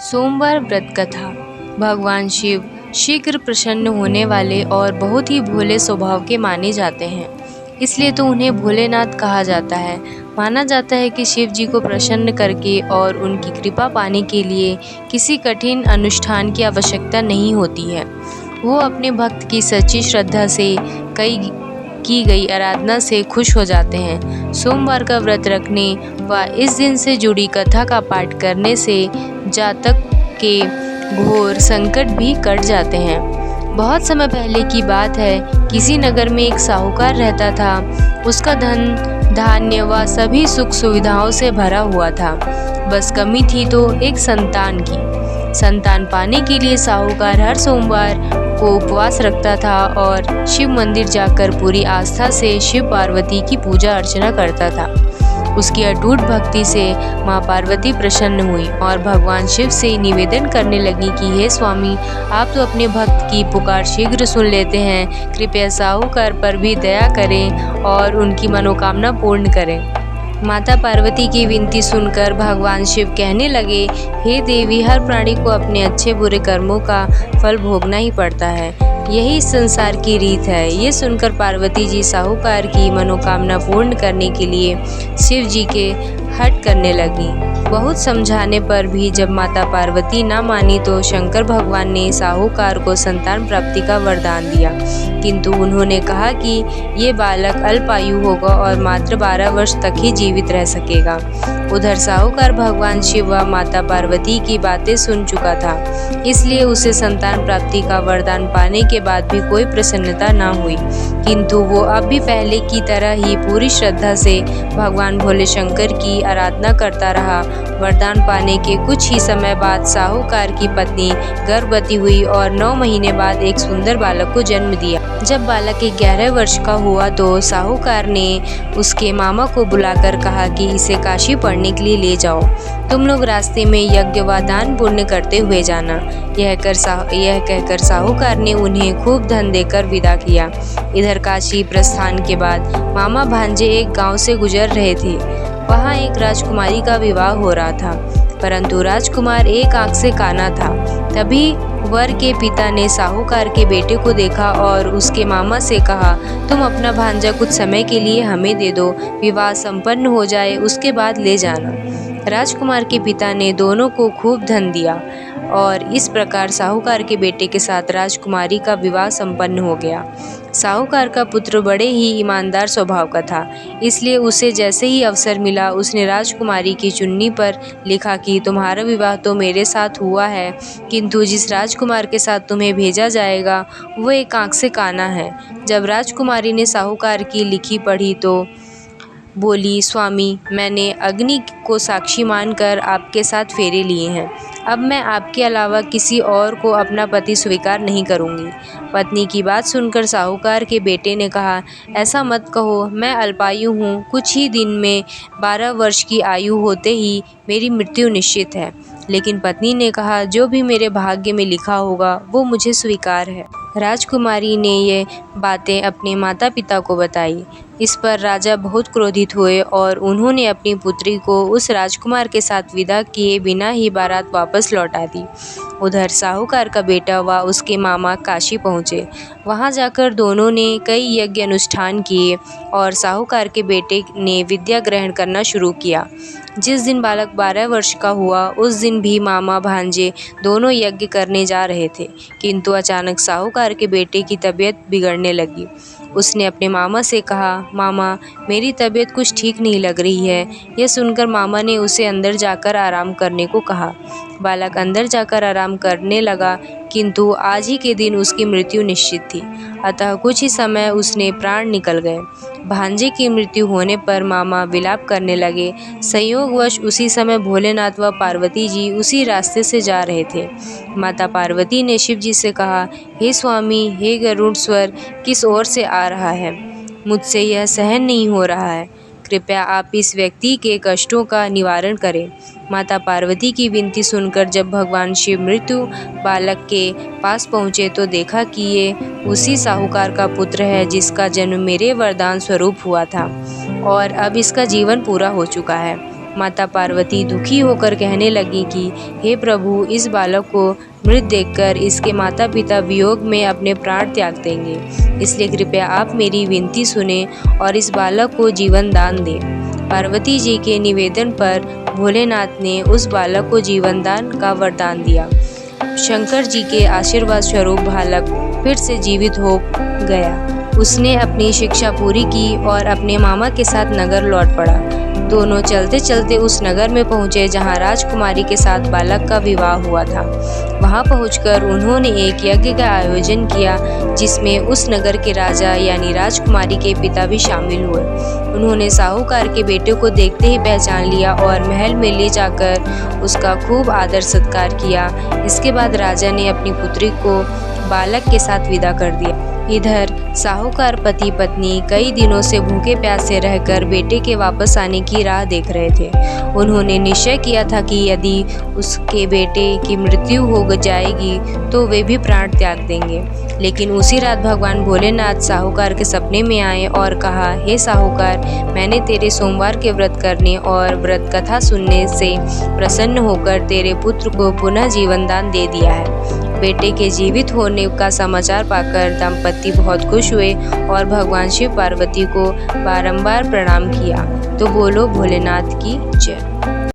सोमवार व्रत कथा। भगवान शिव शीघ्र प्रसन्न होने वाले और बहुत ही भोले स्वभाव के माने जाते हैं, इसलिए तो उन्हें भोलेनाथ कहा जाता है। माना जाता है कि शिव जी को प्रसन्न करके और उनकी कृपा पाने के लिए किसी कठिन अनुष्ठान की आवश्यकता नहीं होती है। वो अपने भक्त की सच्ची श्रद्धा से की गई आराधना से खुश हो जाते हैं। सोमवार का व्रत रखने व इस दिन से जुड़ी कथा का पाठ करने से जातक के घोर संकट भी कट जाते हैं। बहुत समय पहले की बात है, किसी नगर में एक साहूकार रहता था। उसका धन धान्य व सभी सुख सुविधाओं से भरा हुआ था। बस कमी थी तो एक संतान की। संतान पाने के लिए साहूकार हर सोमवार को उपवास रखता था और शिव मंदिर जाकर पूरी आस्था से शिव पार्वती की पूजा अर्चना करता था। उसकी अटूट भक्ति से माँ पार्वती प्रसन्न हुई और भगवान शिव से निवेदन करने लगी कि हे स्वामी, आप तो अपने भक्त की पुकार शीघ्र सुन लेते हैं, कृपया साहूकार पर भी दया करें और उनकी मनोकामना पूर्ण करें। माता पार्वती की विनती सुनकर भगवान शिव कहने लगे, हे देवी, हर प्राणी को अपने अच्छे बुरे कर्मों का फल भोगना ही पड़ता है, यही संसार की रीत है। ये सुनकर पार्वती जी साहूकार की मनोकामना पूर्ण करने के लिए शिव जी के हट करने लगी। बहुत समझाने पर भी जब माता पार्वती ना मानी तो शंकर भगवान ने साहूकार को संतान प्राप्ति का वरदान दिया, किंतु उन्होंने कहा कि ये बालक अल्पायु होगा और मात्र 12 वर्ष तक ही जीवित रह सकेगा। उधर साहूकार भगवान शिव व माता पार्वती की बातें सुन चुका था, इसलिए उसे संतान प्राप्ति का वरदान पाने के बाद भी कोई प्रसन्नता न हुई, किंतु वो अब भी पहले की तरह ही पूरी श्रद्धा से भगवान भोले शंकर की आराधना करता रहा। वरदान पाने के कुछ ही समय बाद साहूकार की पत्नी गर्भवती हुई और 9 महीने बाद एक सुंदर बालक को जन्म दिया। जब बालक 11 वर्ष का हुआ तो साहूकार ने उसके मामा को बुलाकर कहा कि इसे काशी पढ़ने के लिए ले जाओ। तुम लोग रास्ते में यज्ञ व दान पुण्य करते हुए जाना। यह कहकर साहूकार ने उन्हें खूब धन देकर विदा किया। इधर काशी प्रस्थान के बाद मामा भांजे एक गांव से गुजर रहे थे। वहां एक राजकुमारी का विवाह हो रहा था, परंतु राजकुमार एक आंख से काना था। तभी वर के पिता ने साहूकार के बेटे को देखा और उसके मामा से कहा, तुम अपना भांजा कुछ समय के लिए हमें दे दो, विवाह संपन्न हो जाए उसके बाद ले जाना। राजकुमार के पिता ने दोनों को खूब धन दिया और इस प्रकार साहूकार के बेटे के साथ राजकुमारी का विवाह संपन्न हो गया। साहूकार का पुत्र बड़े ही ईमानदार स्वभाव का था, इसलिए उसे जैसे ही अवसर मिला उसने राजकुमारी की चुन्नी पर लिखा कि तुम्हारा विवाह तो मेरे साथ हुआ है, किंतु जिस राजकुमार के साथ तुम्हें भेजा जाएगा वो एक आंख से काना है। जब राजकुमारी ने साहूकार की लिखी पढ़ी तो बोली, स्वामी, मैंने अग्नि को साक्षी मानकर आपके साथ फेरे लिए हैं। अब मैं आपके अलावा किसी और को अपना पति स्वीकार नहीं करूंगी। पत्नी की बात सुनकर साहूकार के बेटे ने कहा, ऐसा मत कहो, मैं अल्पायु हूँ, कुछ ही दिन में 12 वर्ष की आयु होते ही मेरी मृत्यु निश्चित है। लेकिन पत्नी ने कहा, जो भी मेरे भाग्य में लिखा होगा वो मुझे स्वीकार है। राजकुमारी ने ये बातें अपने माता पिता को बताई। इस पर राजा बहुत क्रोधित हुए और उन्होंने अपनी पुत्री को उस राजकुमार के साथ विदा किए बिना ही बारात वापस लौटा दी। उधर साहूकार का बेटा व उसके मामा काशी पहुँचे। वहाँ जाकर दोनों ने कई यज्ञ अनुष्ठान किए और साहूकार के बेटे ने विद्या ग्रहण करना शुरू किया। जिस दिन बालक 12 वर्ष का हुआ उस दिन भी मामा भांजे दोनों यज्ञ करने जा रहे थे, किंतु अचानक साहूकार के बेटे की तबीयत बिगड़ने लगी। उसने अपने मामा से कहा, मामा, मेरी तबीयत कुछ ठीक नहीं लग रही है। यह सुनकर मामा ने उसे अंदर जाकर आराम करने को कहा। बालक अंदर जाकर आराम करने लगा, किंतु आज ही के दिन उसकी मृत्यु निश्चित थी, अतः कुछ ही समय उसने प्राण निकल गए। भांजे की मृत्यु होने पर मामा विलाप करने लगे। संयोगवश उसी समय भोलेनाथ व पार्वती जी उसी रास्ते से जा रहे थे। माता पार्वती ने शिव जी से कहा, हे स्वामी, हे गरुड़ स्वर, किस ओर से आ रहा है? मुझसे यह सहन नहीं हो रहा है, कृपया आप इस व्यक्ति के कष्टों का निवारण करें। माता पार्वती की विनती सुनकर जब भगवान शिव मृत्यु बालक के पास पहुँचे तो देखा कि ये उसी साहूकार का पुत्र है जिसका जन्म मेरे वरदान स्वरूप हुआ था और अब इसका जीवन पूरा हो चुका है। माता पार्वती दुखी होकर कहने लगी कि हे प्रभु, इस बालक को मृत देखकर इसके माता पिता वियोग में अपने प्राण त्याग देंगे, इसलिए कृपया आप मेरी विनती सुने और इस बालक को जीवन दान दें। पार्वती जी के निवेदन पर भोलेनाथ ने उस बालक को जीवन दान का वरदान दिया। शंकर जी के आशीर्वाद स्वरूप बालक फिर से जीवित हो गया। उसने अपनी शिक्षा पूरी की और अपने मामा के साथ नगर लौट पड़ा। दोनों चलते चलते उस नगर में पहुंचे जहां राजकुमारी के साथ बालक का विवाह हुआ था। वहां पहुंचकर उन्होंने एक यज्ञ का आयोजन किया जिसमें उस नगर के राजा यानी राजकुमारी के पिता भी शामिल हुए। उन्होंने साहूकार के बेटे को देखते ही पहचान लिया और महल में ले जाकर उसका खूब आदर सत्कार किया। इसके बाद राजा ने अपनी पुत्री को बालक के साथ विदा कर दिया। इधर साहूकार पति पत्नी कई दिनों से भूखे प्यासे रहकर बेटे के वापस आने की राह देख रहे थे। उन्होंने निश्चय किया था कि यदि उसके बेटे की मृत्यु हो जाएगी तो वे भी प्राण त्याग देंगे। लेकिन उसी रात भगवान भोलेनाथ साहूकार के सपने में आए और कहा, हे साहूकार, मैंने तेरे सोमवार के व्रत करने और व्रत कथा सुनने से प्रसन्न होकर तेरे पुत्र को पुनः जीवन दान दे दिया है। बेटे के जीवित होने का समाचार पाकर दंपति बहुत खुश हुए और भगवान शिव पार्वती को बारंबार प्रणाम किया। तो बोलो भोलेनाथ की जय।